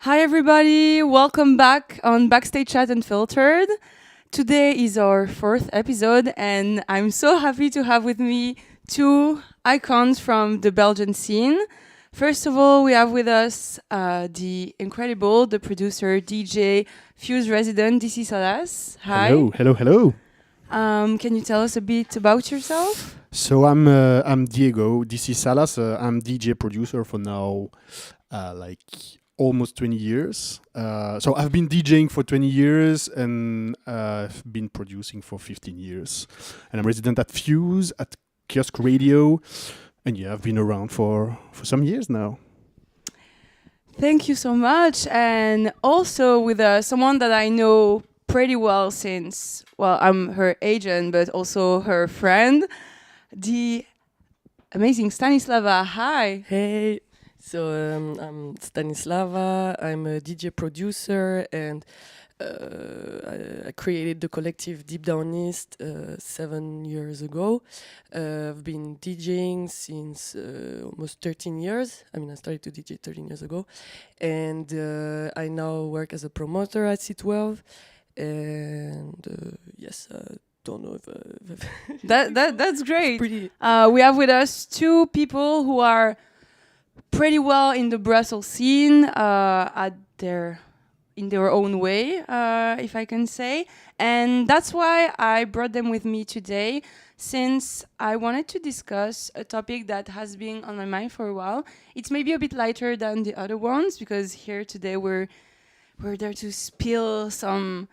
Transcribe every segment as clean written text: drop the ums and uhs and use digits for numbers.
Hi, everybody. Welcome back on Backstage Chat Unfiltered. Today is our fourth episode, and I'm so happy to have with me two icons from the Belgian scene. First of all, we have with us the producer, DJ, Fuse resident, DC Salas. Hi. Hello. Can you tell us a bit about yourself? So I'm Diego, DC Salas. I'm DJ producer for now, like almost 20 years. So I've been DJing for 20 years and I've been producing for 15 years. And I'm resident at Fuse, at Kiosk Radio. And yeah, I've been around for some years now. Thank you so much. And also with someone that I know pretty well since, well, I'm her agent, but also her friend, the amazing Stanislawa. Hi. Hey, so I'm Stanislawa. I'm a DJ producer and I created the collective Deep Down East 7 years ago. I've been DJing since almost 13 years. I started to DJ 13 years ago. And I now work as a promoter at C12. And yes, don't know if That's great. pretty. We have with us two people who are pretty well in the Brussels scene in their own way, if I can say. And that's why I brought them with me today, since I wanted to discuss a topic that has been on my mind for a while. It's maybe a bit lighter than the other ones, because here today we're there to spill some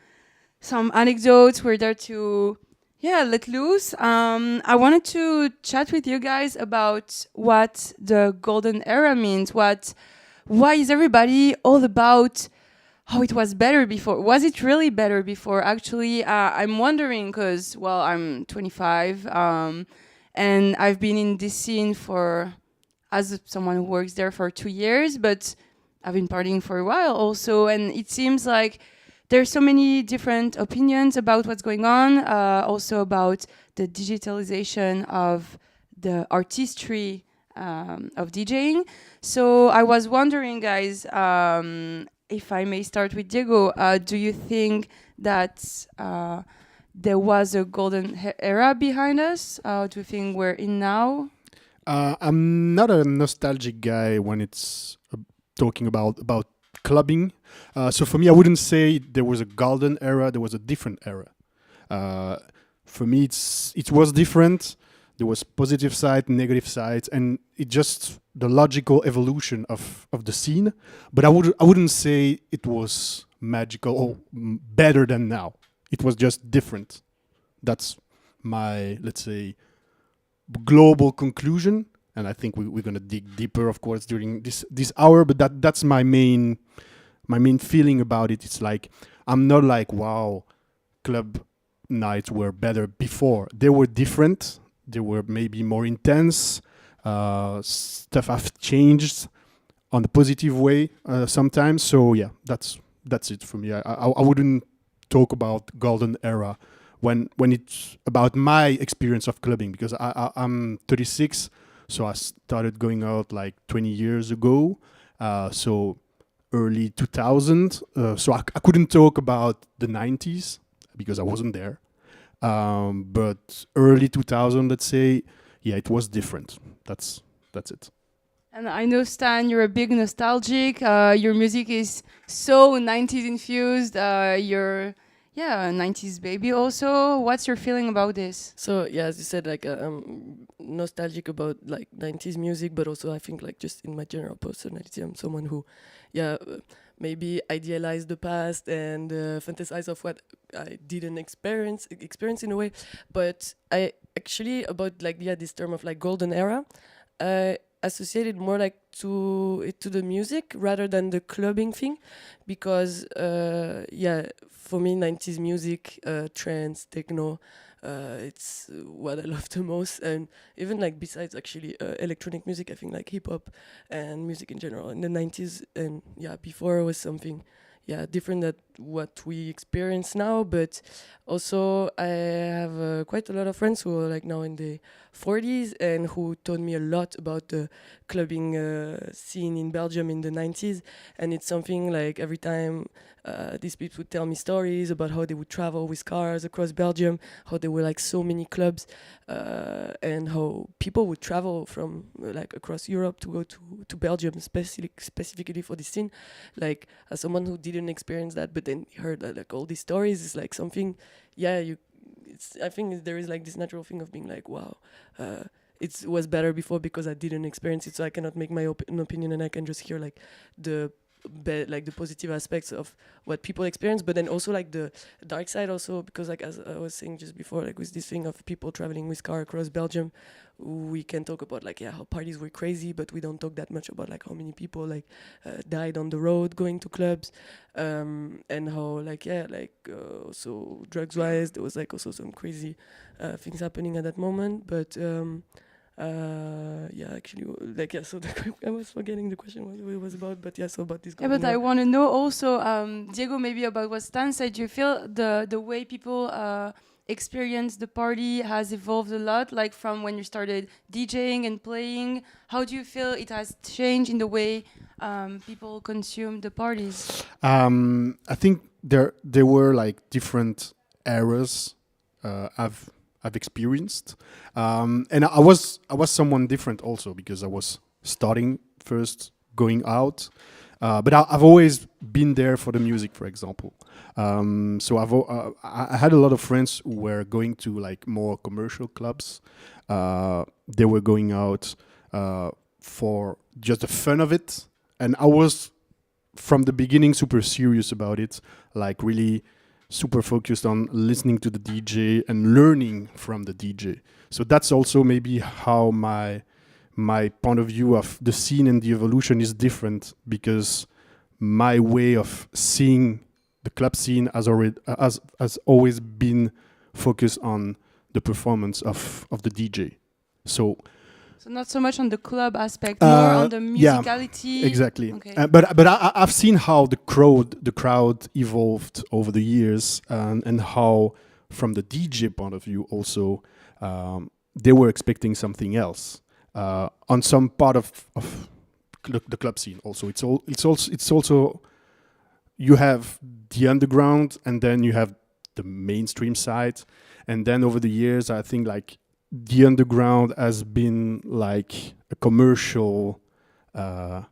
anecdotes. We're there to let loose. I wanted to chat with you guys about what the golden era means. Why is everybody all about how it was better before? Was it really better before? Actually, I'm wondering because, well, I'm 25 and I've been in this scene as someone who works there for 2 years, but I've been partying for a while also, and it seems like there's so many different opinions about what's going on, also about the digitalization of the artistry of DJing. So I was wondering, guys, if I may start with Diego, do you think that there was a golden era behind us? Do you think we're in now? I'm not a nostalgic guy when it's talking about clubbing. So for me, I wouldn't say there was a golden era. There was a different era. For me, it was different. There was positive side, negative sides, and it just the logical evolution of the scene. But I wouldn't say it was magical or better than now. It was just different. That's my, let's say, global conclusion. And I think we're gonna dig deeper, of course, during this hour. But that's my main feeling about it. It's like I'm not like, wow, club nights were better before. They were different. They were maybe more intense. Stuff have changed on the positive way sometimes. So yeah, that's it for me. I wouldn't talk about golden era when it's about my experience of clubbing, because I'm 36. So I started going out like 20 years ago, so early 2000. So I couldn't talk about the 90s because I wasn't there. But early 2000, let's say, yeah, it was different. That's it. And I know, Stan, you're a big nostalgic. Your music is so 90s infused. You're a 90s baby also. What's your feeling about this? So yeah, as you said, like I'm nostalgic about like 90s music, but also I think like just in my general personality, I'm someone who, maybe idealize the past and fantasize of what I didn't experience in a way. But I actually about like this term of like golden era, I associated more like to the music rather than the clubbing thing, because for me 90s music, trance, techno, it's what I love the most. And even like besides actually electronic music, I think like hip hop and music in general in the 90s and before was something different that what we experience now, but also I have quite a lot of friends who are like now in the 40s and who told me a lot about the clubbing scene in Belgium in the 90s. And it's something like every time these people would tell me stories about how they would travel with cars across Belgium, how there were like so many clubs, and how people would travel from like across Europe to go to Belgium specifically for the scene. Like as someone who didn't experience that, but then heard like all these stories, is like something, yeah, I think there is like this natural thing of being like, wow, it was better before because I didn't experience it, so I cannot make my an opinion, and I can just hear like the like the positive aspects of what people experience, but then also like the dark side also, because like as I was saying just before, like with this thing of people traveling with car across Belgium, we can talk about like, yeah, how parties were crazy, but we don't talk that much about like how many people like died on the road going to clubs, and how like, yeah, like so drugs wise there was like also some crazy things happening at that moment. But yeah, actually, like, yeah, so I was forgetting the question what it was about, but yeah, so about this. Yeah, but I want to know also, Diego, maybe about what Stan said. Do you feel the way people experience the party has evolved a lot, like from when you started DJing and playing? How do you feel it has changed in the way people consume the parties? I think there were like different eras I've experienced, and I was someone different also because I was starting first, going out, but I've always been there for the music, for example. So I had a lot of friends who were going to like more commercial clubs. They were going out for just the fun of it, and I was from the beginning super serious about it, like really super focused on listening to the DJ and learning from the DJ. So that's also maybe how my point of view of the scene and the evolution is different, because my way of seeing the club scene has always been focused on the performance of the DJ. So not so much on the club aspect, more on the musicality. Yeah, exactly. Okay. But I've seen how the crowd evolved over the years, and how from the DJ point of view also, they were expecting something else on some part of the club scene. Also, it's also you have the underground, and then you have the mainstream side, and then over the years, I think like the underground has been like a commercial, I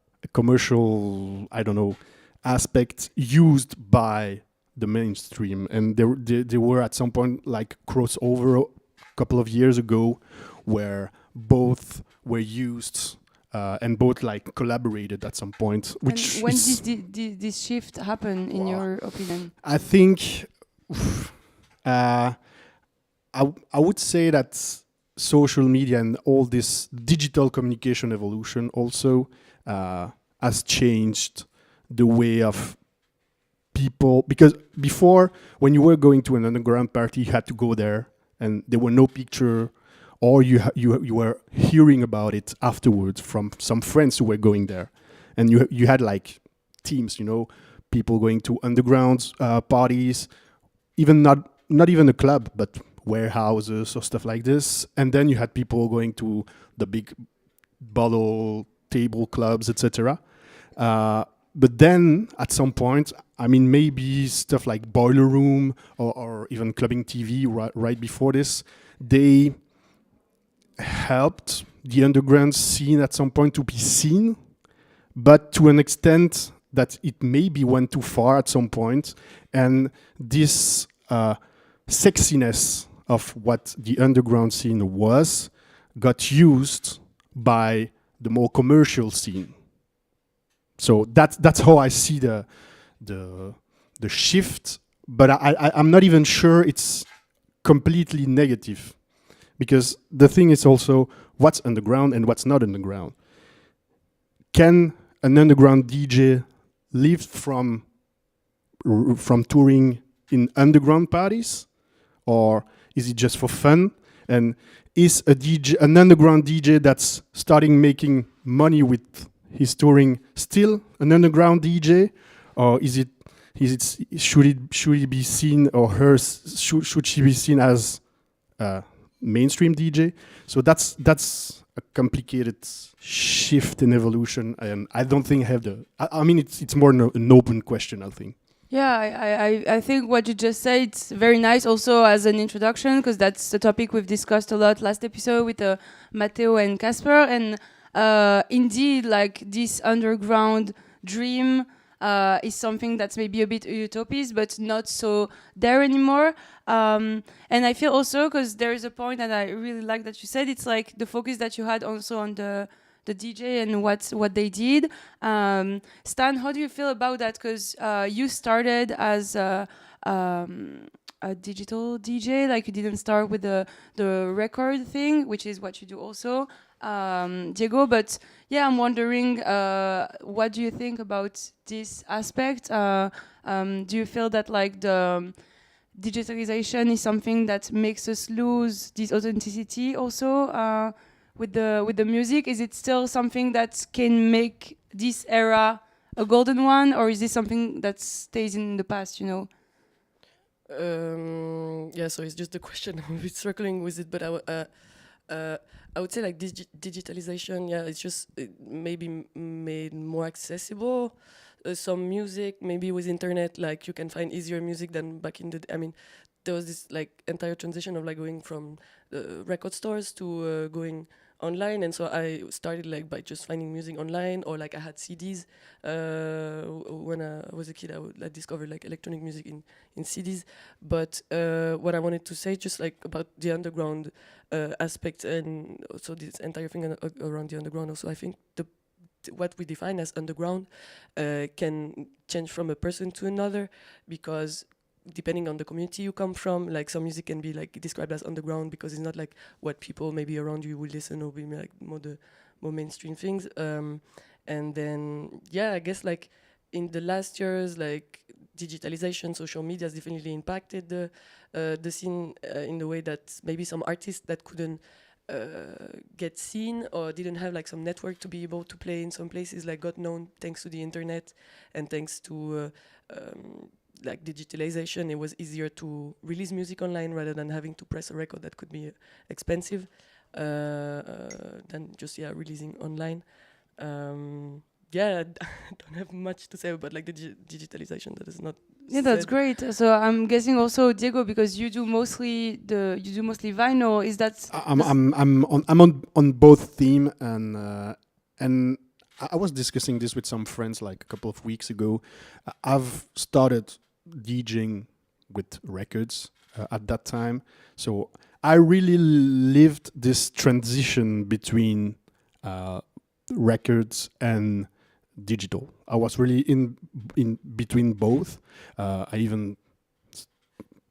don't know, aspect used by the mainstream, and there were at some point like crossover a couple of years ago, where both were used and both like collaborated at some point. Which and when did this shift happen, in your opinion? I think I would say that social media and all this digital communication evolution also has changed the way of people, because before, when you were going to an underground party, you had to go there and there were no picture, or you were hearing about it afterwards from some friends who were going there, and you had like teams, people going to underground parties, even not even a club, but warehouses or stuff like this. And then you had people going to the big bottle table clubs, etc. But then at some point, I mean, maybe stuff like Boiler Room or even Clubbing TV right before this, they helped the underground scene at some point to be seen, but to an extent that it maybe went too far at some point, and this sexiness of what the underground scene was got used by the more commercial scene. So that's how I see the shift, but I'm not even sure it's completely negative, because the thing is also what's underground and what's not underground. Can an underground DJ live from touring in underground parties, or is it just for fun? And is an underground DJ that's starting making money with his touring still an underground DJ, or is it Should it be seen, or should she be seen as a mainstream DJ? So that's a complicated shift in evolution, and I don't think I have the. I mean, it's more an open question, I think. Yeah, I think what you just said, it's very nice also as an introduction, because that's the topic we've discussed a lot last episode with Matteo and Casper. And indeed, like this underground dream is something that's maybe a bit utopist, but not so there anymore. And I feel also, because there is a point that I really like that you said, it's like the focus that you had also on the DJ and what they did. Stan, how do you feel about that? Because you started as a digital DJ, like you didn't start with the record thing, which is what you do also, Diego. But yeah, I'm wondering, what do you think about this aspect? Do you feel that like the digitalization is something that makes us lose this authenticity also? With the music, is it still something that can make this era a golden one, or is this something that stays in the past? Yeah, so it's just a question. I'm a bit struggling with it, but I would say like digitalization. Yeah, it's just maybe made more accessible. Some music, maybe with internet, like you can find easier music than back in the. I mean, there was this like entire transition of like going from record stores to going online, and so I started like by just finding music online, or like I had CDs. When I was a kid, I discovered like electronic music in CDs. But what I wanted to say, just like about the underground aspect, and also this entire thing around the underground. Also, I think what we define as underground can change from a person to another, because depending on the community you come from, like some music can be like described as underground because it's not like what people maybe around you would listen, or be like more mainstream things. And then I guess like in the last years, like digitalization, social media has definitely impacted the scene in the way that maybe some artists that couldn't get seen or didn't have like some network to be able to play in some places, like got known thanks to the internet and thanks to like digitalization. It was easier to release music online rather than having to press a record that could be expensive than just releasing online. I don't have much to say about like the digitalization. That is not. Yeah, that's great. So I'm guessing also Diego, because you do mostly vinyl. Is that? I'm on both theme, and I was discussing this with some friends like a couple of weeks ago. I've started DJing with records at that time, so I really lived this transition between records and digital. I was really in between both. I even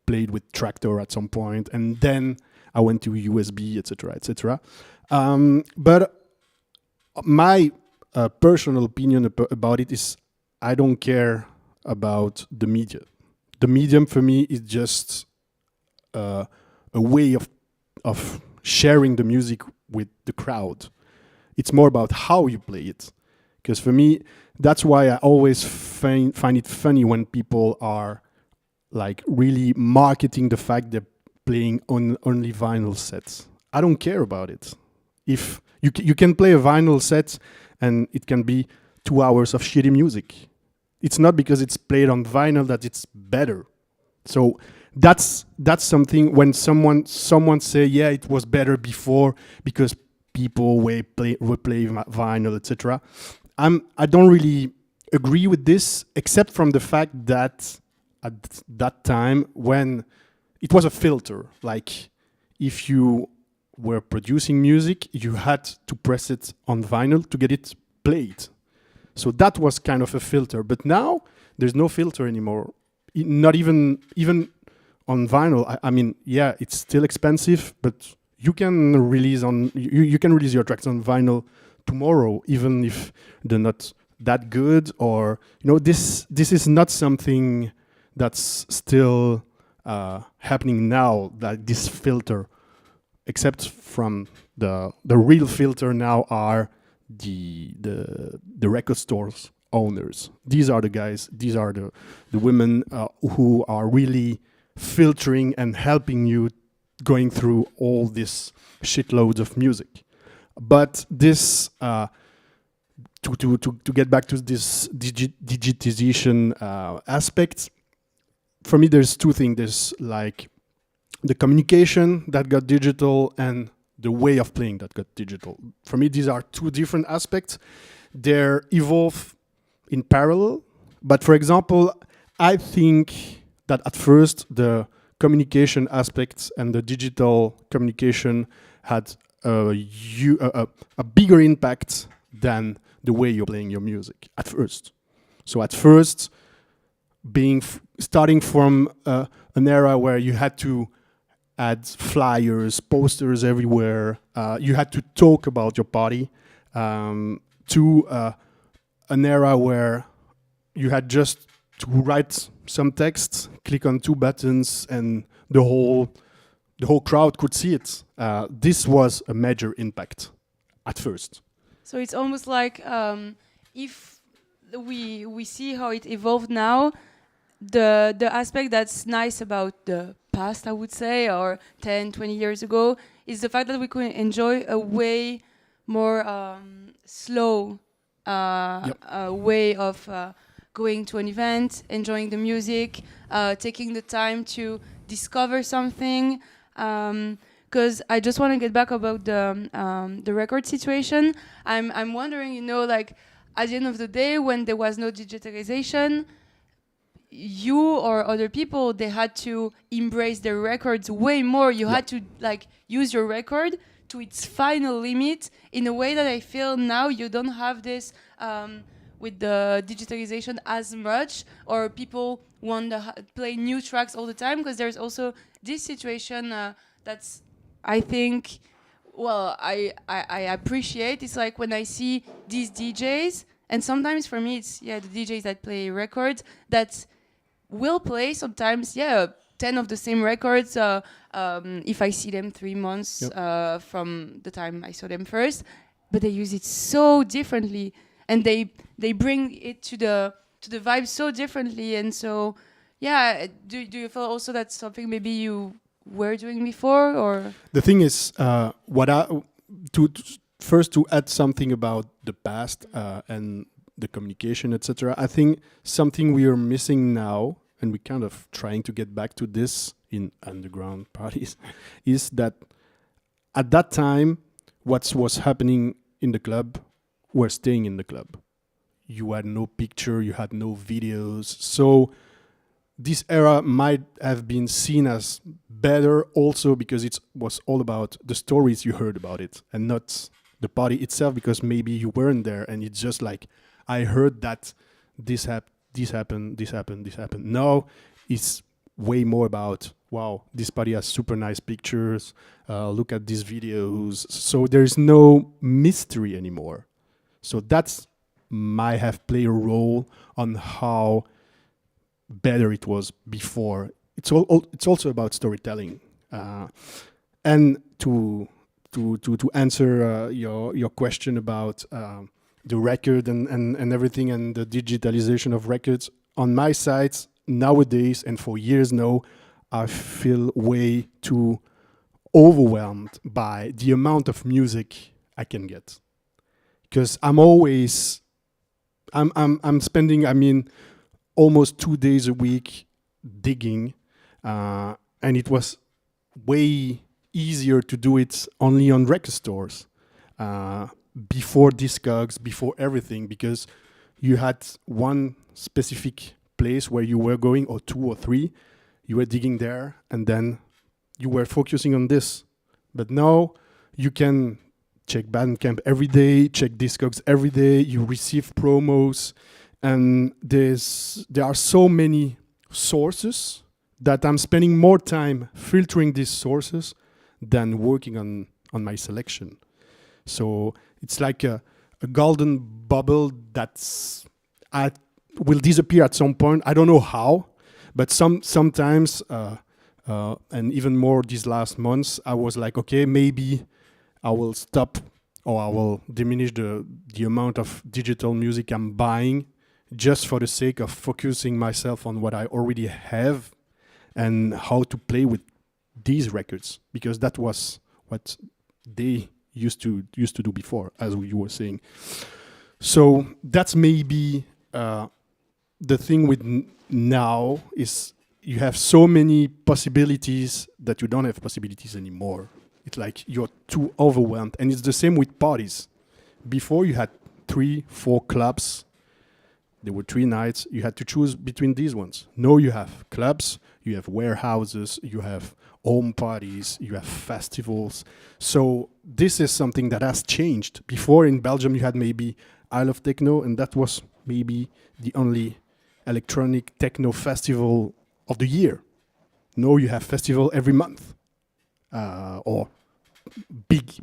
played with Tractor at some point, and then I went to USB, etc., etc. But my personal opinion about it is, I don't care about the media. The medium for me is just a way of sharing the music with the crowd. It's more about how you play it. Because for me, that's why I always find it funny when people are like really marketing the fact they're playing on only vinyl sets. I don't care about it. If you can play a vinyl set and it can be 2 hours of shitty music. It's not because it's played on vinyl that it's better. So that's something when someone say, yeah, it was better before because people were play vinyl, etc. I don't really agree with this, except from the fact that at that time when it was a filter, like if you were producing music, you had to press it on vinyl to get it played. So that was kind of a filter. But now there's no filter anymore. Not even on vinyl. I mean, yeah, it's still expensive, but you can release you can release your tracks on vinyl tomorrow, even if they're not that good. Or this is not something that's still happening now. Like this filter, except from the real filter now are the record stores owners. These are the guys, these are the women who are really filtering and helping you going through all this shitloads of music. But this, to get back to this digitization aspect, for me there's two things. There's like the communication that got digital and the way of playing that got digital. For me, these are two different aspects. They're evolve in parallel. But for example, I think that at first the communication aspects and the digital communication had a bigger impact than the way you're playing your music at first. So at first, starting from an era where you had to add flyers, posters everywhere, you had to talk about your party, to an era where you had just to write some text, click on two buttons, and the whole crowd could see it. This was a major impact at first. So it's almost like if we see how it evolved now, the aspect that's nice about the past, I would say, or 10, 20 years ago, is the fact that we could enjoy a way more slow way of going to an event, enjoying the music, taking the time to discover something. Because I just want to get back about the record situation. I'm wondering, you know, like at the end of the day, when there was no digitalization, you or other people, they had to embrace their records way more. You had to like use your record to its final limit in a way that I feel now you don't have this with the digitalization as much, or people want to play new tracks all the time, because there's also this situation that's, I think, well, I appreciate. It's like when I see these DJs, and sometimes for me it's the DJs that play records that will play sometimes 10 of the same records if I see them 3 months from the time I saw them first, but they use it so differently, and they bring it to the vibe so differently. And so do you feel also that's something maybe you were doing before? Or the thing is, first to add something about the past and the communication, etc. I think something we are missing now, and we're kind of trying to get back to this in underground parties, is that at that time, what was happening in the club were staying in the club. You had no picture, you had no videos. So this era might have been seen as better also because it was all about the stories you heard about it and not the party itself, because maybe you weren't there and it's just like, I heard that this happened. Now it's way more about, wow, this party has super nice pictures, look at these videos. So there's no mystery anymore. So that's might have played a role on how better it was before. It's also about storytelling. And to answer your question about the record and everything and the digitalization of records, on my side nowadays and for years now, I feel way too overwhelmed by the amount of music I can get, because I'm spending, I mean, almost 2 days a week digging, and it was way easier to do it only on record stores, before Discogs, before everything, because you had one specific place where you were going, or 2 or 3, you were digging there, and then you were focusing on this. But now you can check Bandcamp every day, check Discogs every day, you receive promos, and there are so many sources that I'm spending more time filtering these sources than working on my selection. So it's like a golden bubble that's will disappear at some point. I don't know how, but sometimes, and even more these last months, I was like, okay, maybe I will stop, or I will diminish the amount of digital music I'm buying, just for the sake of focusing myself on what I already have and how to play with these records, because that was what they used to do before, as you were saying. So that's maybe the thing with now is you have so many possibilities that you don't have possibilities anymore. It's like you're too overwhelmed, and it's the same with parties. Before you had 3-4 clubs, there were 3 nights, you had to choose between these ones. Now you have clubs, you have warehouses, you have home parties, you have festivals. So this is something that has changed. Before in Belgium you had maybe Isle of Techno, and that was maybe the only electronic techno festival of the year. Now you have festival every month, or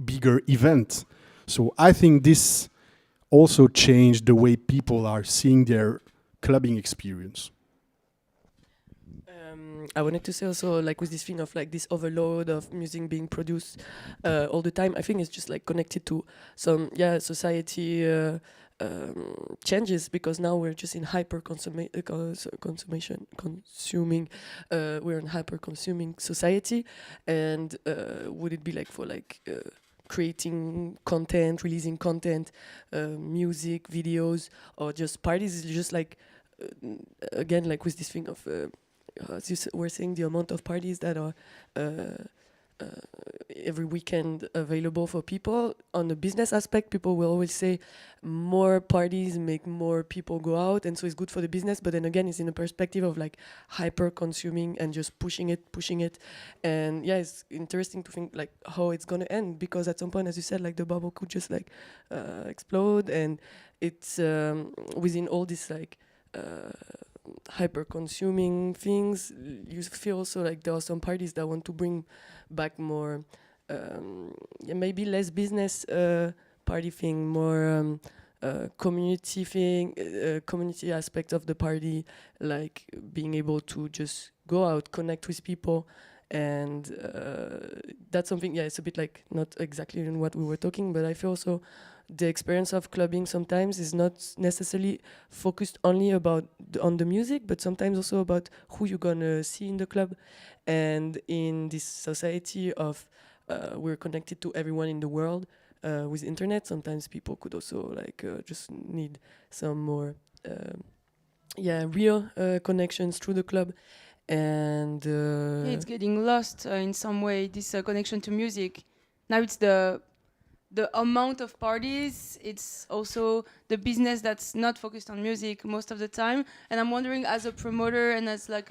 bigger event. So I think this also changed the way people are seeing their clubbing experience. I wanted to say also, like, with this thing of like this overload of music being produced all the time, I think it's just like connected to some society changes, because now we're just in consuming. We're in hyper consuming society, and would it be like for like creating content, releasing content, music, videos, or just parties? It's just like again, like with this thing of as you were saying, the amount of parties that are every weekend available for people. On the business aspect, people will always say more parties make more people go out, and so it's good for the business. But then again, it's in a perspective of like hyper consuming and just pushing it. And yeah, it's interesting to think like how it's gonna end, because at some point, as you said, like the bubble could just like explode, and it's within all this like hyper consuming things, you feel also like there are some parties that want to bring back more maybe less business party thing, more community thing, community aspect of the party, like being able to just go out, connect with people. And that's something, it's a bit like not exactly in what we were talking, but I feel also the experience of clubbing sometimes is not necessarily focused only on the music, but sometimes also about who you're gonna see in the club. And in this society of we're connected to everyone in the world with internet, sometimes people could also like just need some more real connections through the club. And It's getting lost in some way, this connection to music. Now it's the amount of parties, it's also the business that's not focused on music most of the time. And I'm wondering, as a promoter and as like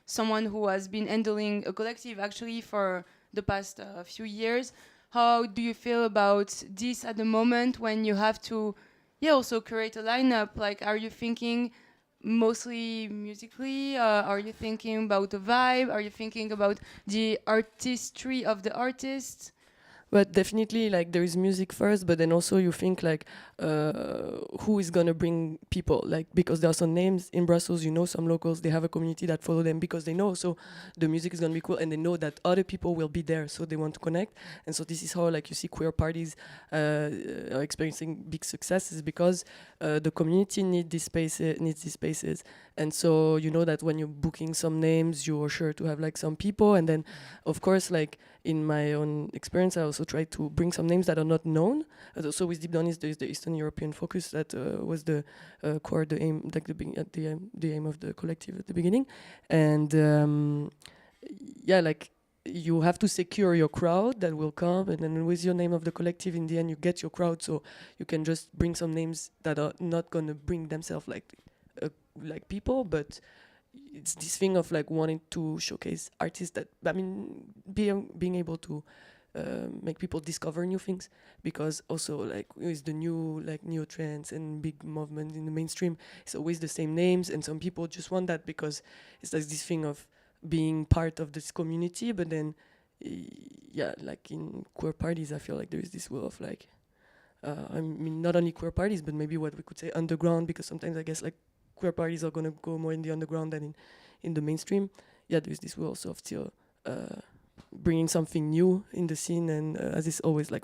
someone who has been handling a collective actually for the past few years, how do you feel about this at the moment when you have to also create a lineup? Like, are you thinking mostly musically? Are you thinking about the vibe? Are you thinking about the artistry of the artist? But definitely, like, there is music first, but then also you think like who is gonna bring people, like, because there are some names in Brussels, some locals, they have a community that follow them because they know, so the music is gonna be cool, and they know that other people will be there, so they want to connect. And so this is how, like, you see queer parties are experiencing big successes, because the community needs these spaces. And so that when you're booking some names, you're sure to have like some people. And then of course, like, in my own experience, I also try to bring some names that are not known. Also with Deep Down is there's the Eastern European focus that was the core, the aim, like the aim of the collective at the beginning. And like, you have to secure your crowd that will come, and then with your name of the collective, in the end, you get your crowd. So you can just bring some names that are not gonna bring themselves like people, but it's this thing of like wanting to showcase artists that, I mean, being able to make people discover new things, because also like with the new trends and big movement in the mainstream, it's always the same names, and some people just want that because it's like this thing of being part of this community. But then like in queer parties, I feel like there is this will of like I mean, not only queer parties, but maybe what we could say underground, because sometimes I guess like queer parties are gonna go more in the underground than in the mainstream. There's this will also of still bringing something new in the scene, and as is always like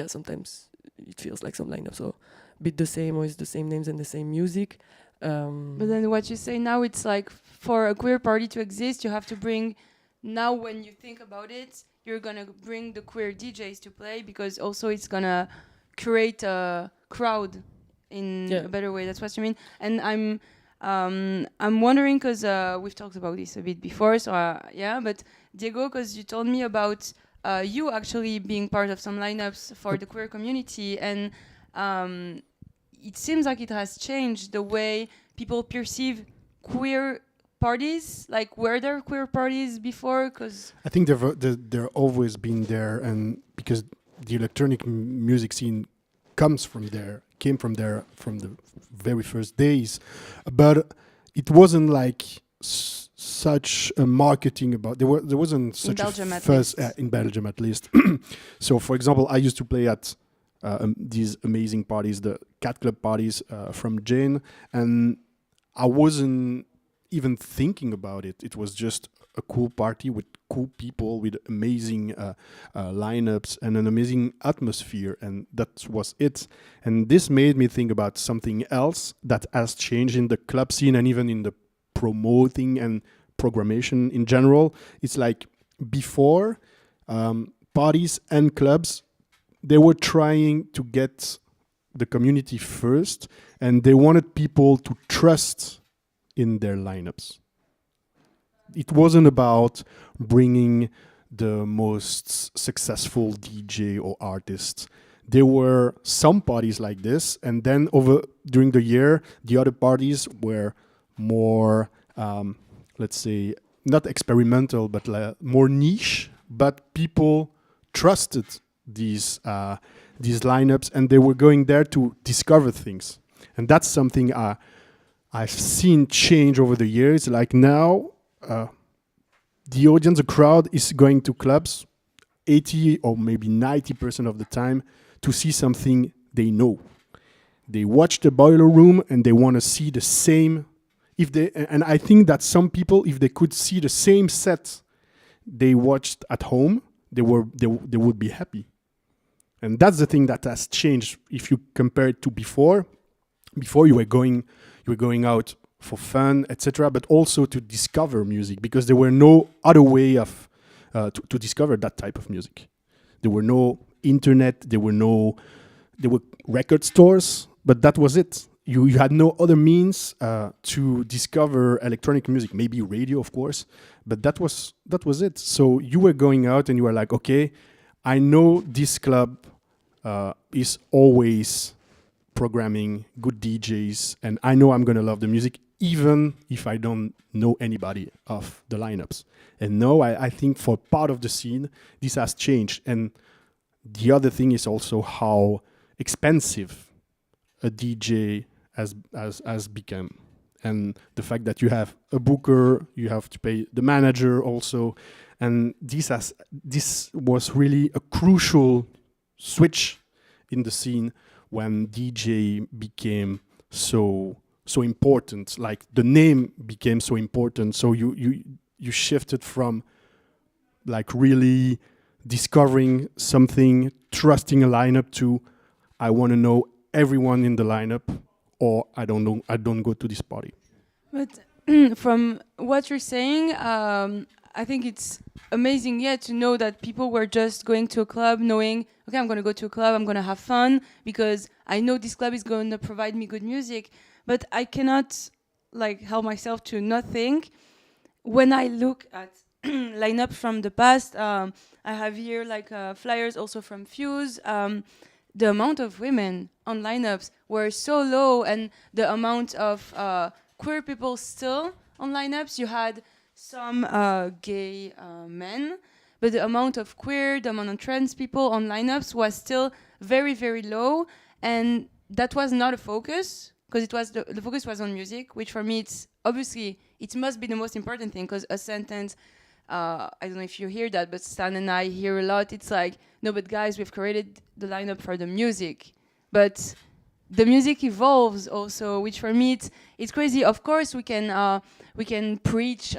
sometimes it feels like some lineups are a bit the same, or it's the same names and the same music. But then what you say now, it's like for a queer party to exist, you have to bring, now when you think about it, you're gonna bring the queer DJs to play, because also it's gonna create a crowd in a better way. That's what you mean. And I'm wondering, because we've talked about this a bit before, so yeah, but Diego, because you told me about you actually being part of some lineups for the queer community, and it seems like it has changed the way people perceive queer parties. Like, were there queer parties before? Because I think they're always been there, and because the electronic music scene came from there from the very first days, but it wasn't like such a marketing about. There wasn't such Belgium a at first least. in Belgium at least. So, for example, I used to play at these amazing parties, the Cat Club parties from Jane, and I wasn't even thinking about it. It was just a cool party with cool people, with amazing lineups and an amazing atmosphere, and that was it. And this made me think about something else that has changed in the club scene and even in the promoting and programmation in general. It's like before, parties and clubs, they were trying to get the community first, and they wanted people to trust in their lineups. It wasn't about bringing the most successful DJ or artist. There were some parties like this, and then during the year, the other parties were more, let's say, not experimental, but more niche. But people trusted these lineups, and they were going there to discover things. And that's something I've seen change over the years. Like now, the audience, the crowd is going to clubs 80 or maybe 90% of the time to see something they know. They watch the Boiler Room and they want to see the same. And I think that some people, if they could see the same set they watched at home, they would be happy. And that's the thing that has changed if you compare it to before. Before you were going out for fun, etc., but also to discover music, because there were no other way of to discover that type of music. There were no internet, there were record stores, but that was it. You had no other means to discover electronic music, maybe radio, of course, but that was it. So you were going out and you were like, okay, I know this club is always programming good DJs, and I know I'm gonna love the music even if I don't know anybody of the lineups. And no, I think for part of the scene, this has changed. And the other thing is also how expensive a DJ has become. And the fact that you have a booker, you have to pay the manager also. And this was really a crucial switch in the scene when DJ became so important. Like the name became so important. So you shifted from like really discovering something, trusting a lineup, to I want to know everyone in the lineup, or I don't go to this party. But from what you're saying, I think it's amazing, to know that people were just going to a club knowing, okay, I'm going to go to a club, I'm going to have fun, because I know this club is going to provide me good music. But I cannot help myself to not think, when I look at lineup from the past, I have here flyers also from Fuse. The amount of women on lineups were so low, and the amount of queer people still on lineups. You had some gay men, but the amount of queer, the amount of trans people on lineups was still very, very low, and that was not a focus, because it was the focus was on music, which for me it's obviously it must be the most important thing, because a sentence, I don't know if you hear that, but Stan and I hear a lot, it's like, no, but guys, we've created the lineup for the music, but the music evolves also, which for me it's crazy. Of course, we can preach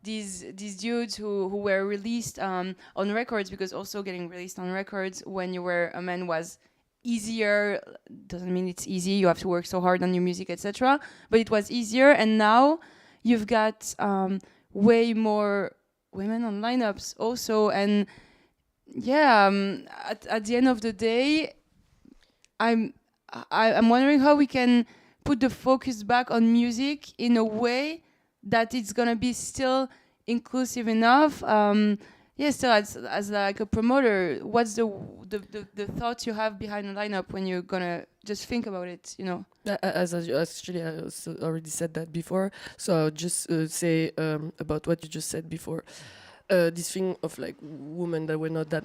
these dudes who were released on records, because also getting released on records when you were a man was easier. Doesn't mean it's easy. You have to work so hard on your music, etc. But it was easier, and now you've got way more women on lineups also. And yeah, at the end of the day, I'm wondering how we can put the focus back on music in a way that it's gonna be still inclusive enough. Still as like a promoter, what's the thoughts you have behind the lineup when you're gonna just think about it? You know. Actually, I also already said that before. So I'll just say about what you just said before. This thing of like women that were not that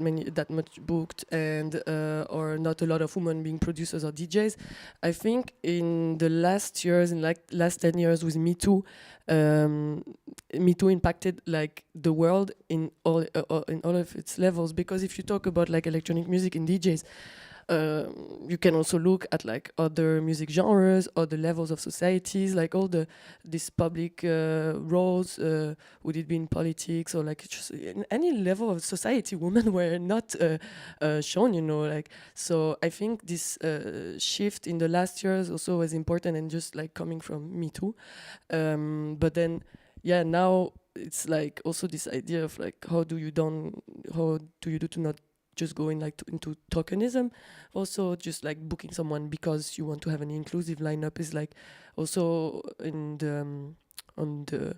much booked, and or not a lot of women being producers or DJs. I think in the last years, in like last 10 years with Me Too, Me Too impacted like the world in all of its levels. Because if you talk about like electronic music and DJs, you can also look at like other music genres, other levels of societies, like all this public roles, would it be in politics or like just in any level of society, women were not shown, you know, like. So I think this shift in the last years also was important, and just like coming from Me Too. But then, yeah, now it's like also this idea of like how do you do to not just going like into tokenism. Also just like booking someone because you want to have an inclusive lineup is like also in the on the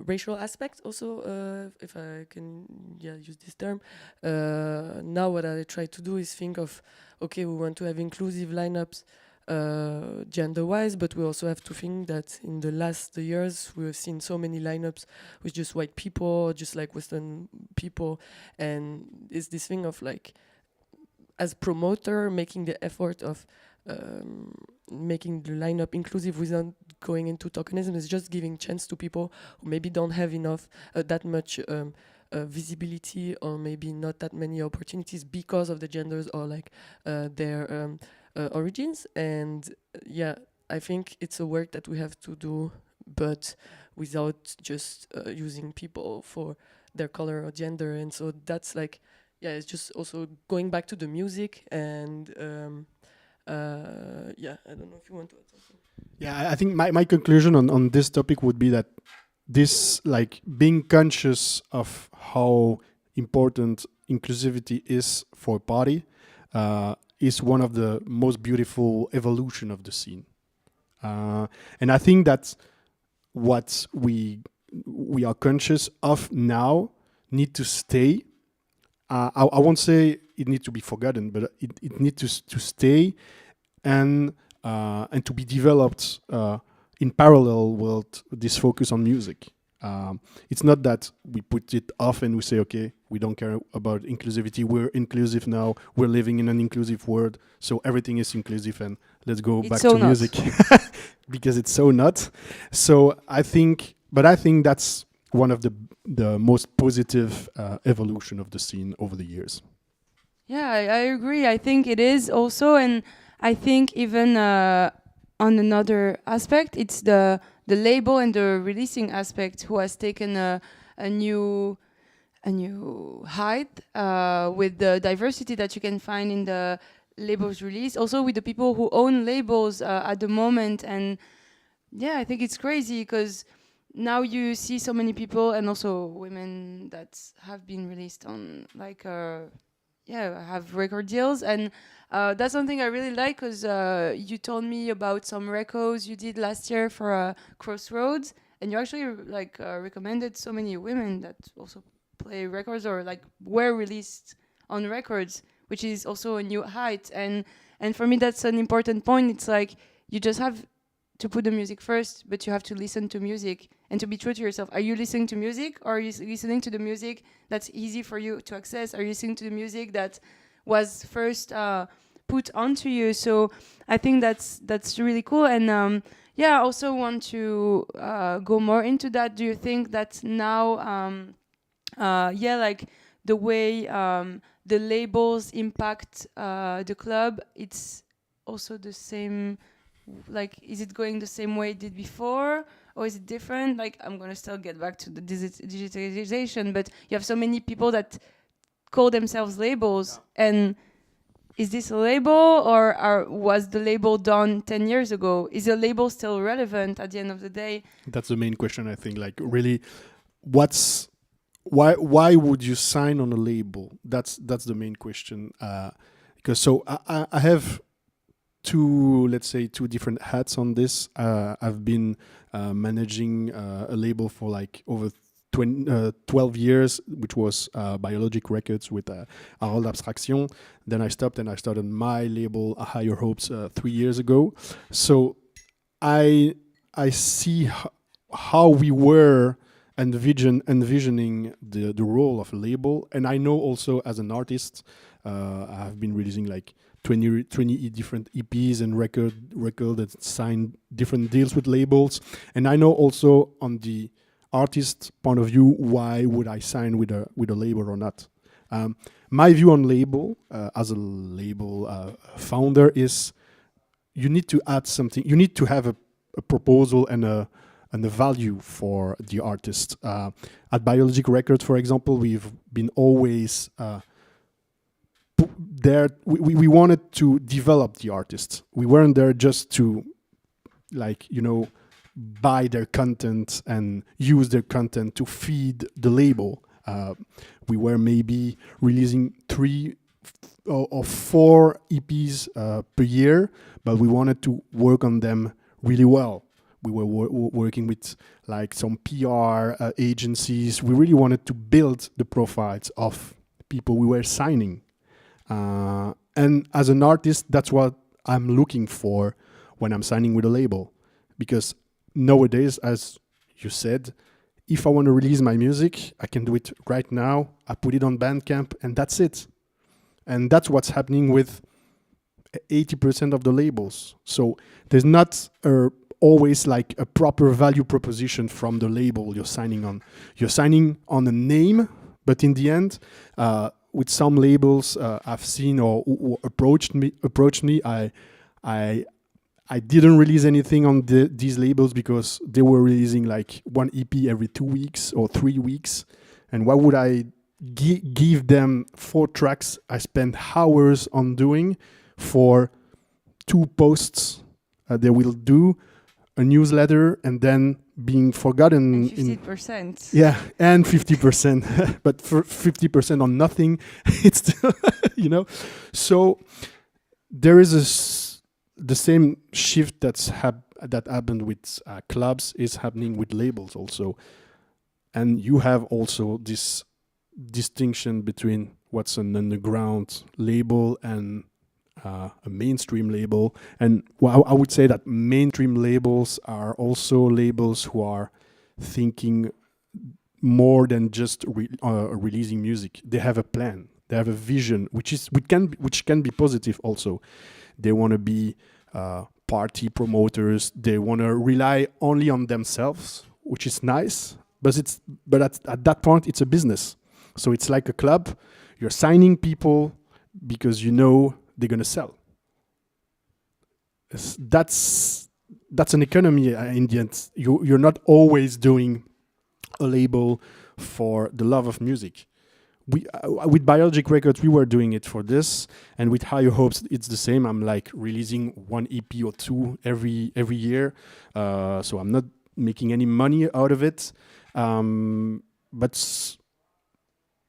racial aspect also, if I can use this term. Now what I try to do is think of, okay, we want to have inclusive lineups gender-wise, but we also have to think that in the last years we have seen so many lineups with just white people, just like Western people, and it's this thing of like, as promoter, making the effort of making the lineup inclusive without going into tokenism is just giving chance to people who maybe don't have enough that much visibility, or maybe not that many opportunities because of the genders or like their origins. And I think it's a work that we have to do, but without just using people for their color or gender. And so that's like, it's just also going back to the music. And I don't know if you want to add something. Yeah, I think my conclusion on this topic would be that this, like, being conscious of how important inclusivity is for a party is one of the most beautiful evolution of the scene. And I think that's what we are conscious of now need to stay. I won't say it needs to be forgotten, but it needs to stay and to be developed in parallel with this focus on music. It's not that we put it off and we say, okay, we don't care about inclusivity. We're inclusive now. We're living in an inclusive world, so everything is inclusive, and let's go back to music because it's so not. So I think that's one of the most positive evolution of the scene over the years. Yeah, I agree. I think it is also, and I think even on another aspect, it's the label and the releasing aspect who has taken a new height with the diversity that you can find in the labels release. Also with the people who own labels at the moment, and I think it's crazy because now you see so many people and also women that have been released on like have record deals, and that's something I really like because you told me about some records you did last year for Crossroads, and you actually like recommended so many women that also play records or like were released on records, which is also a new height. And for me that's an important point. It's like you just have to put the music first, but you have to listen to music and to be true to yourself. Are you listening to music, or are you listening to the music that's easy for you to access? Are you listening to the music that was first put onto you? So I think that's really cool. And I also want to go more into that. Do you think that now, like the way the labels impact the club, it's also the same? Like, is it going the same way it did before, or is it different? Like, I'm gonna still get back to the digitalization, but you have so many people that call themselves labels, and is this a label, or was the label done 10 years ago? Is a label still relevant at the end of the day? That's the main question, I think. Like, really, why would you sign on a label? That's the main question. Because so I have two different hats on this. I've been managing a label for like over 12 years, which was Biologic Records with Harold Abstraction. Then I stopped and I started my label, Higher Hopes, 3 years ago. So I see how we were envisioning the role of a label. And I know also as an artist, I have been releasing like 20 different EPs and record that signed different deals with labels. And I know also on the artist point of view, why would I sign with a label or not? My view on label, as a label founder, is you need to add something. You need to have a proposal and a value for the artist. At Biologic Records, for example, we've been always there. We wanted to develop the artist. We weren't there just to, like, buy their content and use their content to feed the label. We were maybe releasing 3 or 4 EPs per year, but we wanted to work on them really well. We were working with like some PR agencies. We really wanted to build the profiles of people we were signing. And as an artist, that's what I'm looking for when I'm signing with a label. Because nowadays, as you said, if I want to release my music, I can do it right now. I put it on Bandcamp and that's it. And that's what's happening with 80% of the labels. So there's not always like a proper value proposition from the label you're signing on. You're signing on a name, but in the end, with some labels I've seen or approached me, I didn't release anything on these labels because they were releasing like 1 EP every 2 weeks or 3 weeks. And why would I give them 4 tracks I spent hours on doing for 2 posts they will do, a newsletter, and then being forgotten. And 50%. Yeah, and 50%. But for 50% on nothing, it's still, So there is the same shift that happened with clubs is happening with labels also. And you have also this distinction between what's an underground label and a mainstream label. And I would say that mainstream labels are also labels who are thinking more than just releasing music. They have a plan. They have a vision, which can be positive also. They want to be party promoters. They want to rely only on themselves, which is nice. But at that point, it's a business. So it's like a club. You're signing people because they're going to sell. That's an economy in the end. You're not always doing a label for the love of music. With Biologic Records, we were doing it for this, and with Higher Hopes, it's the same. I'm like releasing 1 EP or 2 every year, so I'm not making any money out of it. But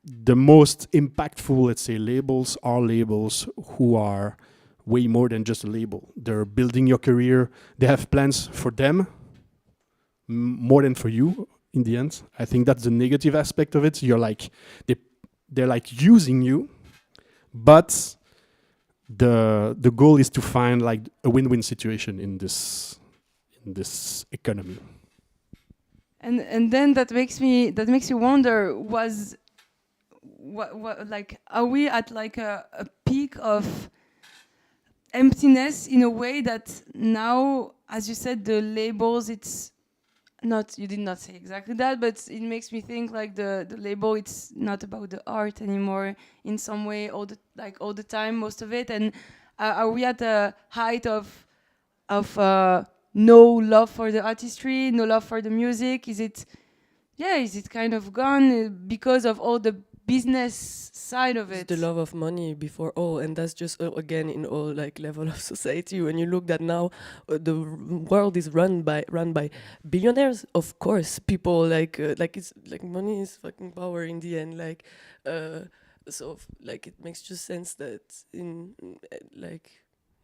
the most impactful, let's say, labels are labels who are way more than just a label. They're building your career. They have plans for them more than for you in the end. I think that's the negative aspect of it. You're like, they're like using you, but the goal is to find like a win-win situation in this economy. And then that makes you wonder, what like, are we at like a peak of emptiness in a way that now, as you said, the labels, it's not, you did not say exactly that, but it makes me think like the label, it's not about the art anymore in some way, all the time, most of it. And are we at the height of no love for the artistry, no love for the music? Is it kind of gone because of all the business side of It's it. the love of money before all, and that's just again in all like level of society. When you look that now, the world is run by billionaires. Of course, people like it's like money is fucking power in the end. Like, like it makes just sense that like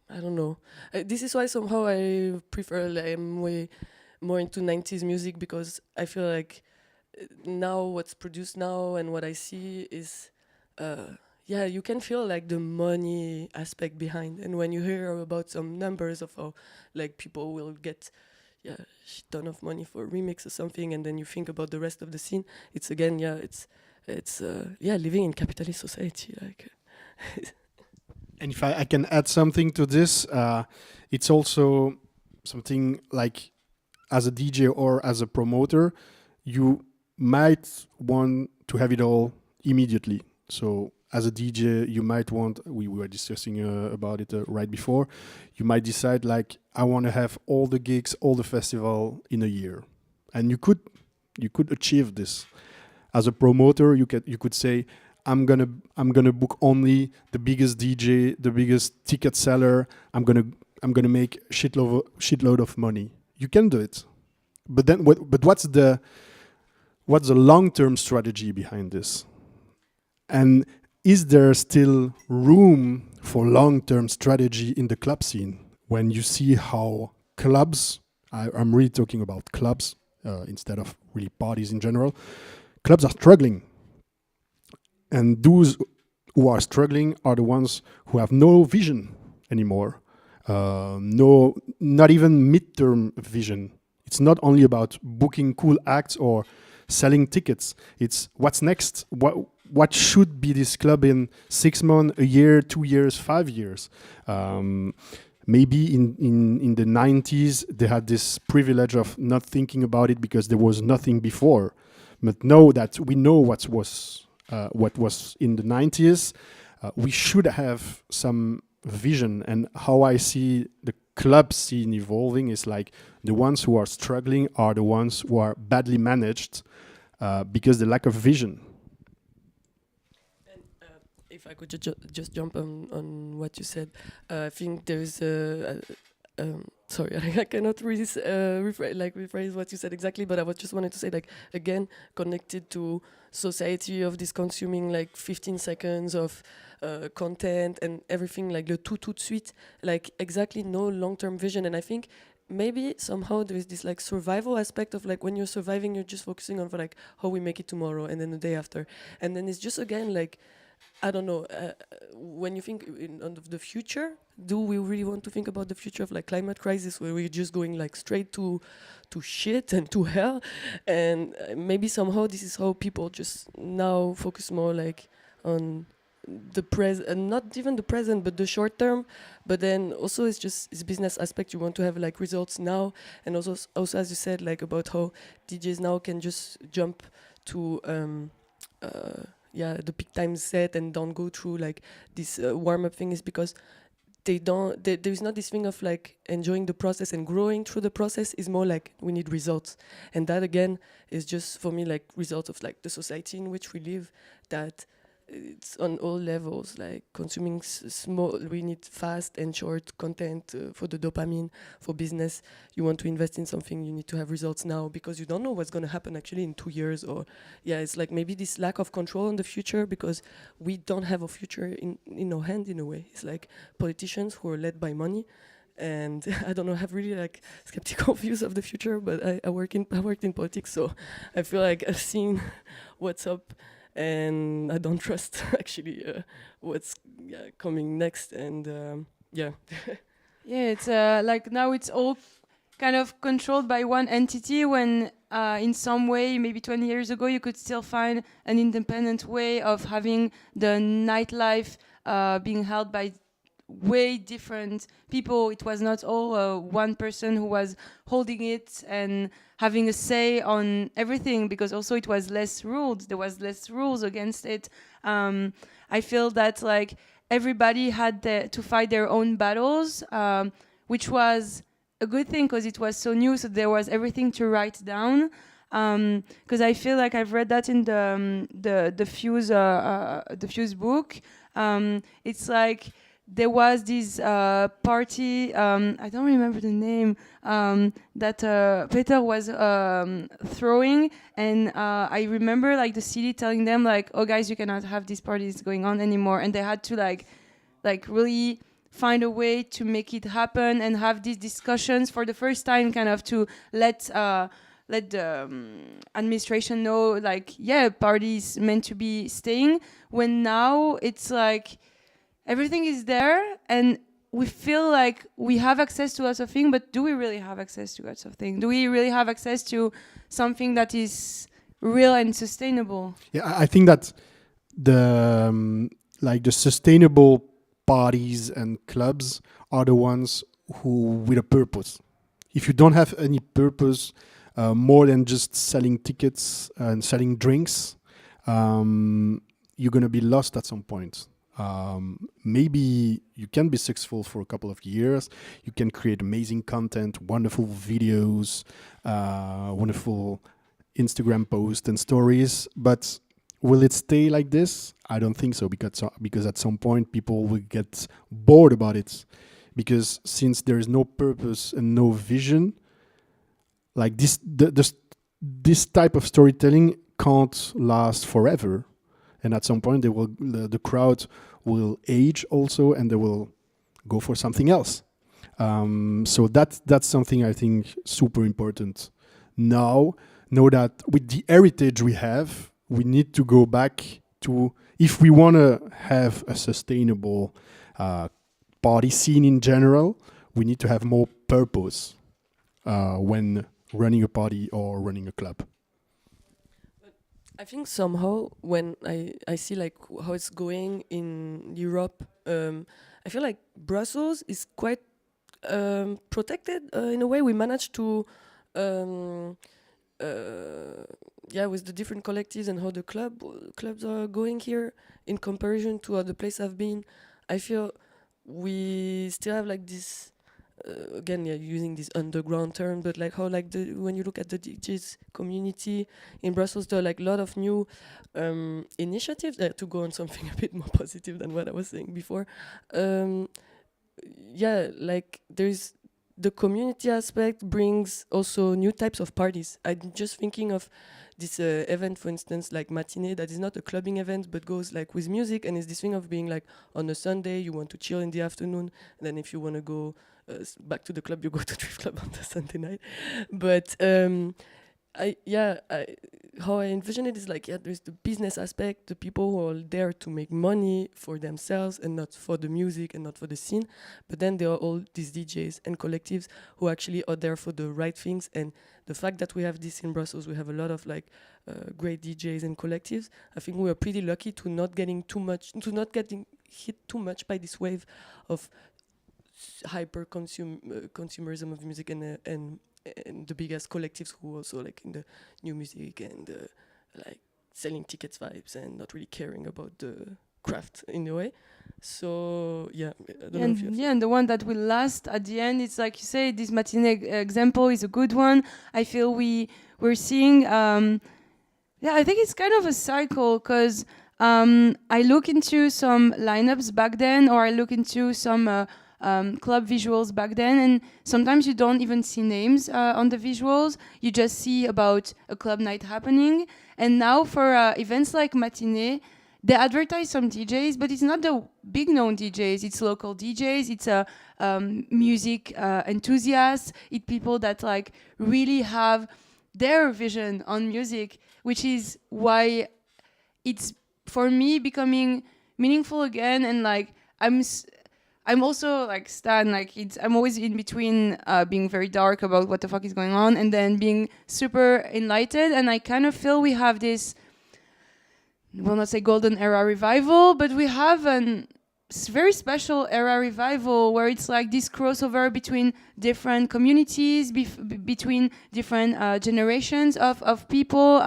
I don't know. This is why somehow I prefer like I'm way more into 90s music because I feel like now what's produced now and what I see is yeah, you can feel like the money aspect behind, and when you hear about some numbers of how like people will get shit ton of money for a remix or something, and then you think about the rest of the scene, it's again it's living in capitalist society like. And if I can add something to this, it's also something like as a DJ or as a promoter, you might want to have it all immediately. So as a DJ, you might want, we were discussing about it right before, you might decide like, I want to have all the gigs, all the festival in a year. And you could achieve this. As a promoter, you could say, I'm gonna book only the biggest DJ, the biggest ticket seller. I'm gonna make shitload of money. You can do it, but then what's the long-term strategy behind this? And is there still room for long-term strategy in the club scene when you see how clubs? I'm really talking about clubs instead of really parties in general. Clubs are struggling. And those who are struggling are the ones who have no vision anymore. Not even midterm vision. It's not only about booking cool acts or selling tickets. It's what's next. What should be this club in 6 months, a year, 2 years, 5 years? Maybe in the 90s they had this privilege of not thinking about it because there was nothing before. But now that we know what was in the 90s, we should have some vision. And how I see the club scene evolving is like the ones who are struggling are the ones who are badly managed because the lack of vision. And if I could just jump on what you said, I think there's sorry, I cannot really rephrase what you said exactly, but I was just wanted to say, like, again, connected to society of this consuming like 15 seconds of content and everything, like the tout de suite, like exactly no long-term vision. And I think maybe somehow there is this like survival aspect of like when you're surviving, you're just focusing on for like how we make it tomorrow and then the day after. And then it's just again like, I don't know, when you think of the future, do we really want to think about the future of like climate crisis where we're just going like straight to shit and to hell? And maybe somehow this is how people just now focus more like on the present, and not even the present, but the short term. But then also it's business aspect. You want to have like results now, and also as you said, like about how DJs now can just jump to the peak time set and don't go through like this warm-up thing, is because there's not this thing of like enjoying the process and growing through the process. Is more like we need results, and that again is just for me like results of like the society in which we live, that it's on all levels, like consuming small, we need fast and short content for the dopamine. For business, you want to invest in something, you need to have results now, because you don't know what's going to happen actually in 2 years. Or it's like maybe this lack of control on the future, because we don't have a future in our hand in a way. It's like politicians who are led by money, and I don't know, have really like skeptical views of the future, but I worked in politics, so I feel like I've seen what's up, and I don't trust actually what's coming next. And Yeah, it's like now it's all kind of controlled by one entity, when in some way, maybe 20 years ago, you could still find an independent way of having the nightlife being held by way different people. It was not all one person who was holding it and having a say on everything, because also it was less ruled. There was less rules against it. I feel that like everybody had to fight their own battles, which was a good thing because it was so new. So there was everything to write down. because I feel like I've read that in the Fuse book. It's like there was this party. I don't remember the name that Peter was throwing, and I remember like the city telling them like, "Oh guys, you cannot have these parties going on anymore," and they had to like really find a way to make it happen and have these discussions for the first time, kind of to let the administration know like, yeah, parties meant to be staying, when now it's like everything is there and we feel like we have access to lots of things, but do we really have access to lots of things? Do we really have access to something that is real and sustainable? Yeah, I think that the sustainable parties and clubs are the ones who with a purpose. If you don't have any purpose, more than just selling tickets and selling drinks, you're gonna be lost at some point. Maybe you can be successful for a couple of years. You can create amazing content, wonderful videos, wonderful Instagram posts and stories. But will it stay like this? I don't think so, because at some point people will get bored about it. Because since there is no purpose and no vision, like this type of storytelling can't last forever. And at some point, the crowd will age also, and they will go for something else. So that's something I think super important. Now, know that with the heritage we have, we need to go back to, if we want to have a sustainable party scene in general, we need to have more purpose when running a party or running a club. I think somehow when I see like how it's going in Europe, I feel like Brussels is quite protected in a way. We managed to, with the different collectives and how the clubs are going here in comparison to other places I've been. I feel we still have like this. Again, using this underground term, but like how like when you look at the DJs community in Brussels, there are like a lot of new initiatives to go on something a bit more positive than what I was saying before. Like there's the community aspect brings also new types of parties. I'm just thinking of this event, for instance, like Matinee, that is not a clubbing event, but goes like with music, and it's this thing of being like on a Sunday, you want to chill in the afternoon, and then if you want to go back to the club, you go to Thrift Club on the Sunday night. But how I envision it is like, there's the business aspect, the people who are there to make money for themselves and not for the music and not for the scene. But then there are all these DJs and collectives who actually are there for the right things. And the fact that we have this in Brussels, we have a lot of like great DJs and collectives. I think we are pretty lucky to not getting hit too much by this wave of hyper consumerism of music and the biggest collectives who also like in the new music and like selling tickets vibes and not really caring about the craft in a way. So I don't know if you have and the one that will last at the end, it's like you say, this Matinee example is a good one. I feel we're seeing I think it's kind of a cycle, because I look into some lineups back then, or I look into some club visuals back then, and sometimes you don't even see names on the visuals. You just see about a club night happening. And now for events like Matinee, they advertise some DJs, but it's not the big known DJs. It's local DJs. It's music enthusiasts. It's people that like really have their vision on music, which is why it's for me becoming meaningful again. And like I'm also like Stan, like I'm always in between being very dark about what the fuck is going on and then being super enlightened. And I kind of feel we have this, I will not say golden era revival, but we have very special era revival where it's like this crossover between different communities, between different generations of people,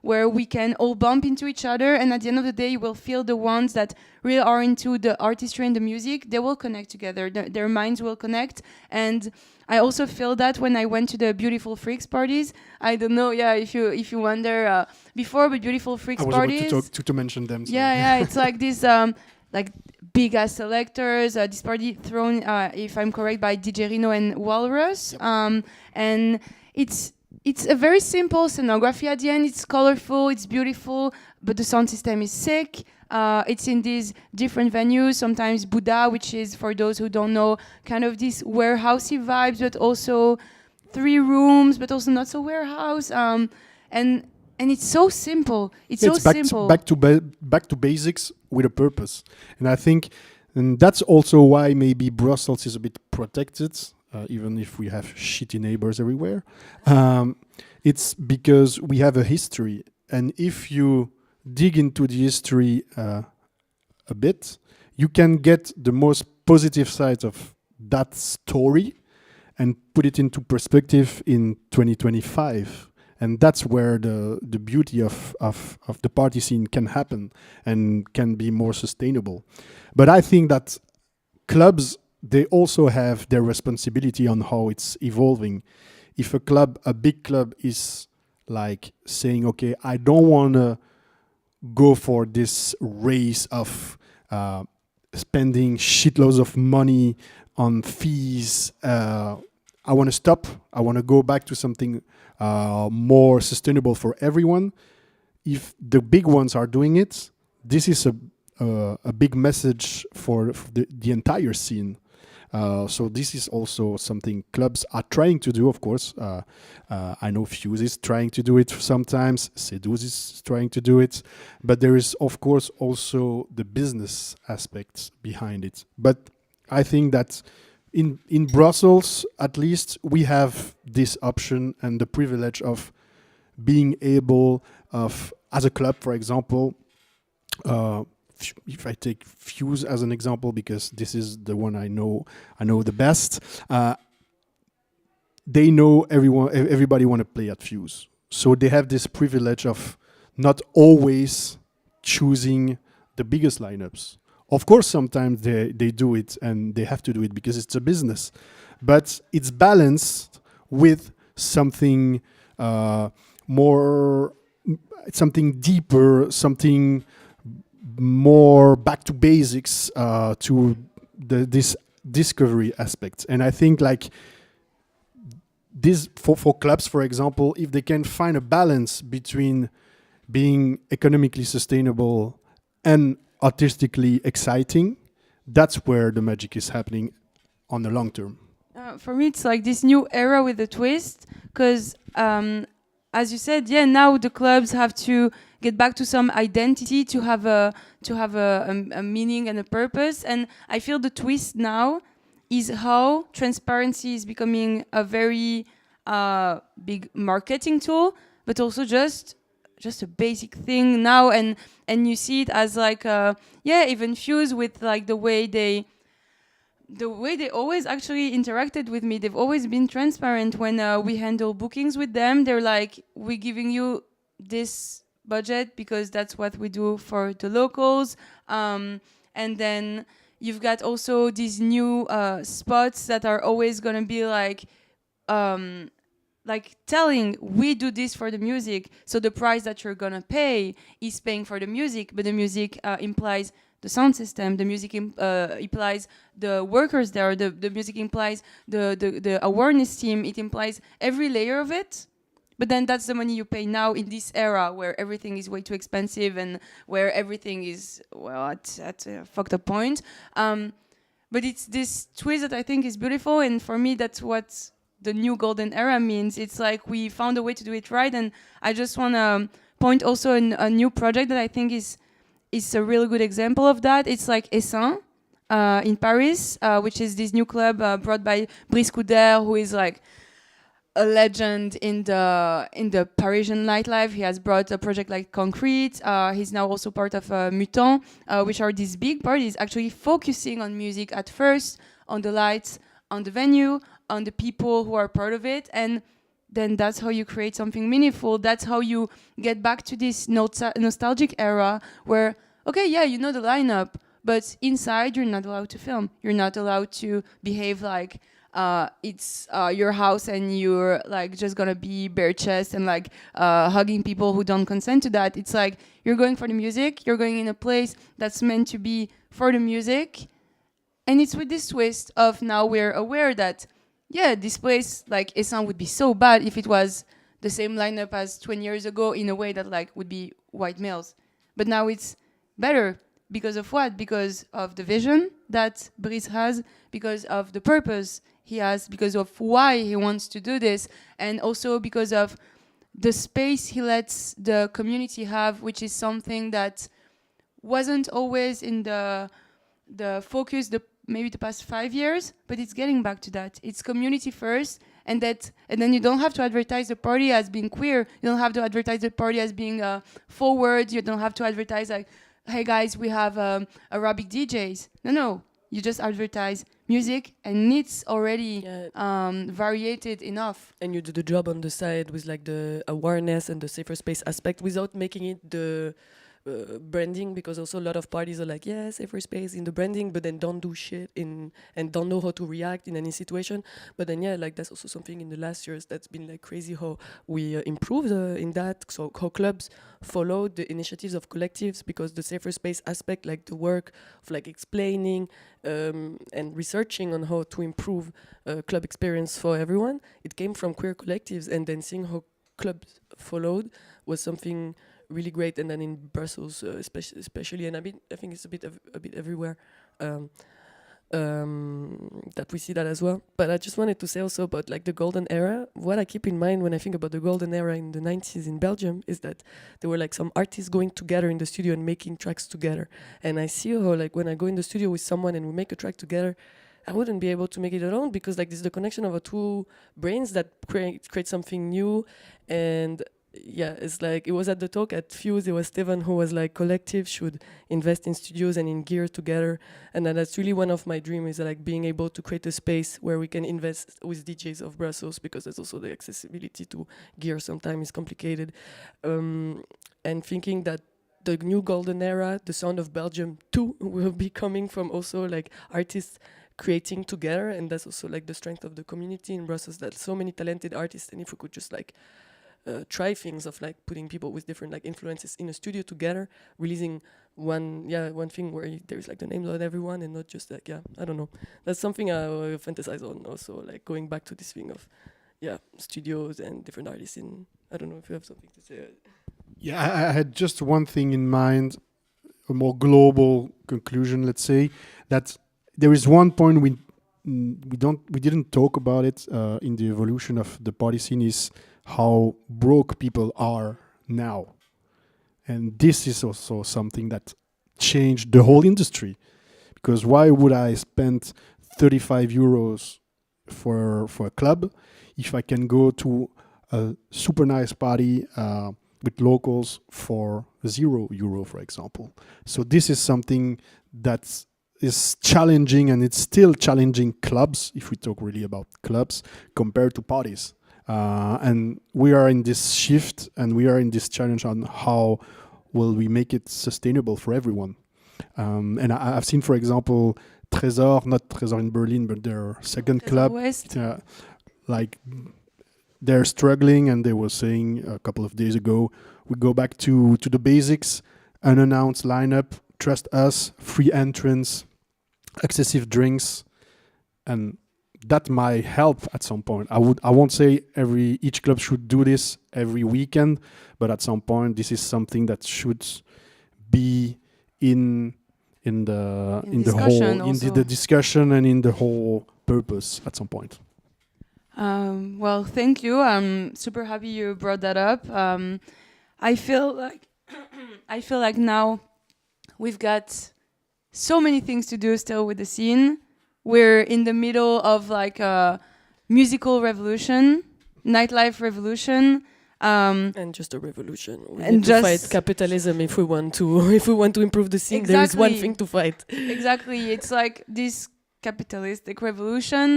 where we can all bump into each other, and at the end of the day you will feel the ones that really are into the artistry and the music, they will connect together, their minds will connect. And I also feel that when I went to the Beautiful Freaks parties. I don't know, if you wonder before, but Beautiful Freaks I was parties. about to mention them. So. Yeah, it's like this like big ass selectors. This party thrown, if I'm correct, by DJ Rino and Walrus. Yep. And it's a very simple scenography at the end. It's colorful, it's beautiful, but the sound system is sick. It's in these different venues, sometimes Buddha, which is, for those who don't know, kind of these warehousey vibes, but also 3 rooms, but also not so warehouse. And it's so simple. It's so simple. Back to basics with a purpose. And I think that's also why maybe Brussels is a bit protected, even if we have shitty neighbors everywhere. It's because we have a history. And if you dig into the history a bit, you can get the most positive side of that story and put it into perspective in 2025. And that's where the beauty of the party scene can happen and can be more sustainable. But I think that clubs, they also have their responsibility on how it's evolving. If a big club is like saying, okay, I don't want to go for this race of spending shitloads of money on fees. I want to stop. I want to go back to something more sustainable for everyone. If the big ones are doing it, this is a big message for the entire scene. So this is also something clubs are trying to do, of course. I know Fuse is trying to do it sometimes. Seduz is trying to do it. But there is, of course, also the business aspects behind it. But I think that in Brussels, at least, we have this option and the privilege of being able of, as a club, for example, if I take Fuse as an example, because this is the one I know the best, they know everybody want to play at Fuse. So they have this privilege of not always choosing the biggest lineups. Of course, sometimes they do it and they have to do it because it's a business. But it's balanced with something more, something deeper, something more back to basics, to this discovery aspect. And I think like this for clubs, for example, if they can find a balance between being economically sustainable and artistically exciting, that's where the magic is happening on the long term. For me, it's like this new era with a twist, because as you said, now the clubs have to get back to some identity, to have a meaning and a purpose. And I feel the twist now is how transparency is becoming a very big marketing tool, but also just a basic thing now. And you see it as like even Fuse, with like the way they always actually interacted with me. They've always been transparent when we handle bookings with them. They're like, we're giving you this budget because that's what we do for the locals. And then you've got also these new spots that are always going to be like telling, we do this for the music, so the price that you're gonna pay is paying for the music, but the music implies the sound system, the music implies the workers there, the music implies the awareness team, it implies every layer of it. But then that's the money you pay now in this era where everything is way too expensive and where everything is, well, at a fucked up point. But it's this twist that I think is beautiful, and for me that's what the new golden era means. It's like we found a way to do it right. And I just want to point also a new project that I think is a really good example of that. It's like Essin in Paris, which is this new club brought by Brice Couder, who is like a legend in the Parisian nightlife. He has brought a project like Concrete. He's now also part of Mutant, which are these big parties actually focusing on music at first, on the lights, on the venue, on the people who are part of it, and then that's how you create something meaningful. That's how you get back to this nostalgic era where, okay, yeah, you know the lineup, but inside you're not allowed to film. You're not allowed to behave like it's your house and you're like just gonna be bare chest and like hugging people who don't consent to that. It's like you're going for the music, you're going in a place that's meant to be for the music, and it's with this twist of now we're aware that, yeah, this place like Essan would be so bad if it was the same lineup as 20 years ago in a way that like would be white males, but now it's better. Because of what? Because of the vision that Brice has, because of the purpose he has, because of why he wants to do this, and also because of the space he lets the community have, which is something that wasn't always in the focus maybe the past 5 years, but it's getting back to that. It's community first, and then you don't have to advertise the party as being queer. You don't have to advertise the party as being forward. You don't have to advertise like, hey guys, we have Arabic DJs. No, you just advertise music, and it's already variated enough. And you do the job on the side with like the awareness and the safer space aspect without making it the branding, because also a lot of parties are like, yeah, safer space in the branding, but then don't do shit and don't know how to react in any situation. But then like that's also something in the last years that's been like crazy how we improved in that. So how clubs followed the initiatives of collectives, because the safer space aspect, like the work of like explaining and researching on how to improve club experience for everyone, it came from queer collectives, and then seeing how clubs followed was something really great. And then in Brussels, especially, and I think it's a bit everywhere that we see that as well. But I just wanted to say also about like the golden era. What I keep in mind when I think about the golden era in the 90s in Belgium is that there were like some artists going together in the studio and making tracks together. And I see how like when I go in the studio with someone and we make a track together, I wouldn't be able to make it alone, because like this is the connection of our two brains that create something new. And yeah, it's like it was at the talk at Fuse. It was Steven who was like, collective should invest in studios and in gear together, and that's really one of my dreams, is like being able to create a space where we can invest with DJs of Brussels, because there's also the accessibility to gear sometimes is complicated, and thinking that the new golden era, the sound of Belgium too, will be coming from also like artists creating together, and that's also like the strength of the community in Brussels, that so many talented artists, and if we could just like try things of like putting people with different like influences in a studio together, releasing one thing where there's like the names of everyone and not just like, I don't know. That's something I fantasize on also, like going back to this thing of studios and different artists in, I don't know if you have something to say. Yeah, I had just one thing in mind, a more global conclusion, let's say, that there is one point we didn't talk about it in the evolution of the party scene, is how broke people are now. And this is also something that changed the whole industry. Because why would I spend 35 euros for a club if I can go to a super nice party with locals for €0, for example? So this is something that is challenging, and it's still challenging clubs, if we talk really about clubs, compared to parties. And we are in this shift, and we are in this challenge on how will we make it sustainable for everyone. And I've seen, for example, not Trésor in Berlin, but their second club, like they're struggling, and they were saying a couple of days ago, we go back to the basics, unannounced lineup, trust us, free entrance, excessive drinks, and that might help at some point. I won't say each club should do this every weekend, but at some point this is something that should be in the discussion and in the whole purpose at some point. Well, thank you. I'm super happy you brought that up. I feel like now we've got so many things to do still with the scene. We're in the middle of like a musical revolution. nightlife revolution. And just a revolution. We And need to just- fight capitalism if we want to improve the scene. There is one Exactly. thing to fight. Exactly. It's like this capitalistic revolution.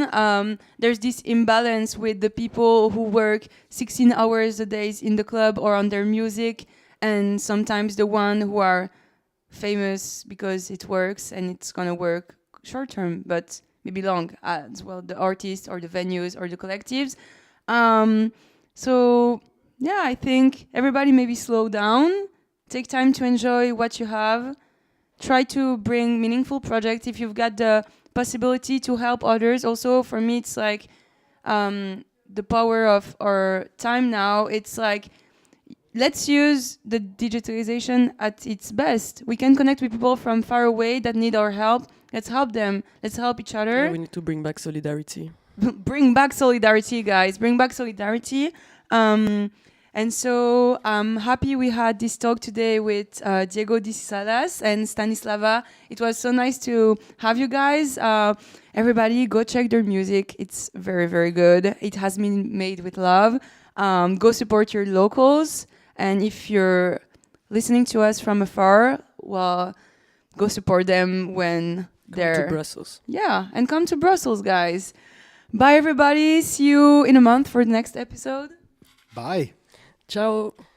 There's this imbalance with the people who work 16 hours a day in the club or on their music, and sometimes the one who are famous because it works and it's gonna work short term, but maybe long as well. The artists or the venues or the collectives. So yeah, I think everybody maybe slow down, take time to enjoy what you have, try to bring meaningful projects if you've got the possibility to help others. Also, for me, it's like the power of our time now. It's like, let's use the digitalization at its best. We can connect with people from far away that need our help. Let's help them. Let's help each other. Yeah, we need to bring back solidarity. Bring back solidarity, guys. Bring back solidarity. And so I'm happy we had this talk today with Diego de Salas and Stanislawa. It was so nice to have you guys. Everybody, go check their music. It's very, very good. It has been made with love. Go support your locals. And if you're listening to us from afar, well, go support them when Come to Brussels. Yeah, and come to Brussels, guys. Bye, everybody. See you in a month for the next episode. Bye. Ciao.